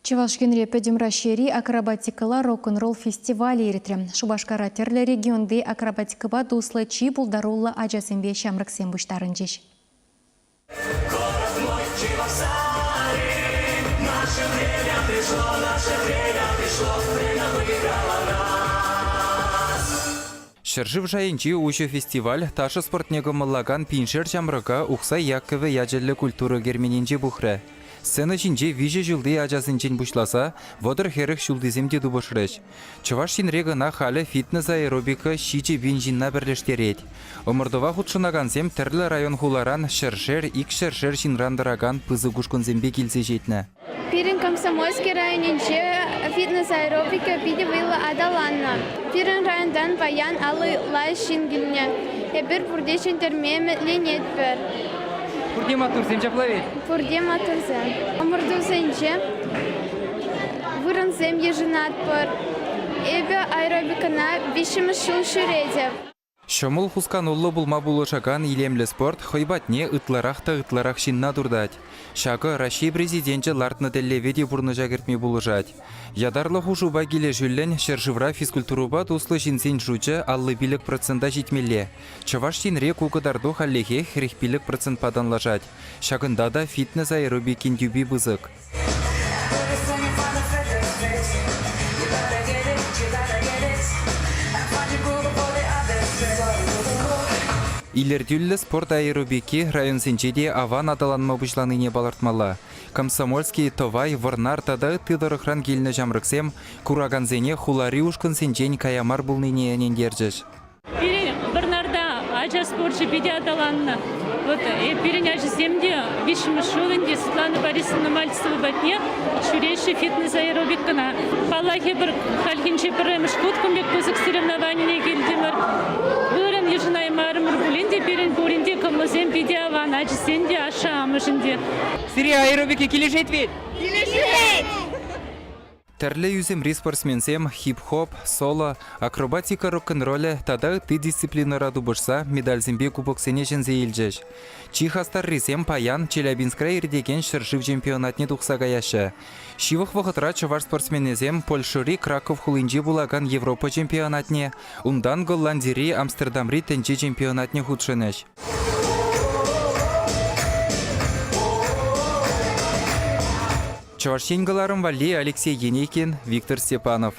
Чевашкенре пөдімра шери акробатикала рок-н-ролл фестивалі еретрі. Шубашкара терлі регионды акробатикаба дуслы чи булдарулла ажасынбе шамрыксен бұштарын жеш. Шыржып жайынчи ушы фестиваль ташы спортнегі мыллаган пиншер чамрыка ухса яккывы ячелі культура герменинче бұхры. Сцена чинче виже жылды ажасынчен бұшласа, водыр херіх жылдыземде дубышрыш. Чываш синрегіна халі фитнес аэробика шиче бенжинна бірлештерет. Омырдова худшынагансем тірлі район хуларан шыршер, ик шыршер шинрандыраган пызы гушкунзембе келсе жетні. Пирин Комсомольский районинче фитнес-аэробика биде вылы адаланна. Пирин райондан баян алы лай шингилне. Эбір бурдешін термеме ленет бір. Пурдема турзем жаплавет? Пурдема турзем. Омырдузенче вырынзем ежинат бір. Эбі аэробикана бишімі шыл шүредев. Шомыл хускануллы булма булышаган илемлі спорт хойбатне ытларах шинна дурдать. Шагы Россия президенті лартны телеведе бұрны жагертме булыжать. Ядарлы хушуба келе жүллен шыржывра физкультуруба туслы жинсен жучы аллы билік процента жетмелі. Чаваш синре кукыдарду халлеге хрех билік процент паданлажать. Шагында да фитнес аэробикин дюби бызык. Илердюллі спорт аэробики район сенчеде аван адаланма бұжланыне балартмала. Комсомольский товай варнар тада тыдырықран келіні жамрықсем, кураганзене хулари ушкын сенчен каямар бұлныне әнендерджіш. Варнарда ажа спортшы беде адаланна. Вот перен ажыземде вишімі шулынде Светлана Борисовна Мальцева батне шүреші фитнес аэробиккана. Палахе бір халгенше бір мышкуткумбек бұзық соревнованине келдімір. Бұрын ежінай марымыр бұлінде берін бұрынде кымызем беде аван ажызенде аша амыжынде. Сири аэробики келешет вет? Келешет! Тәрлі юземри спортсменсем хип-хоп, соло, акробатика рок-н-ролі тада ты дисциплинара дубышса медальзембе кубоксене жензе елжеш. Чихастар рисем паян Челябинскра ердеген шыршив чемпионатне тухса гаяшы. Шивых вақытра чывар спортсменезем Польшури Краков хулинче булаган Европа чемпионатне, ундан Голландири Амстердамри тенче чемпионатне худшынеш. Чавашченгаларым вали Алексей Енекин, Виктор Степанов.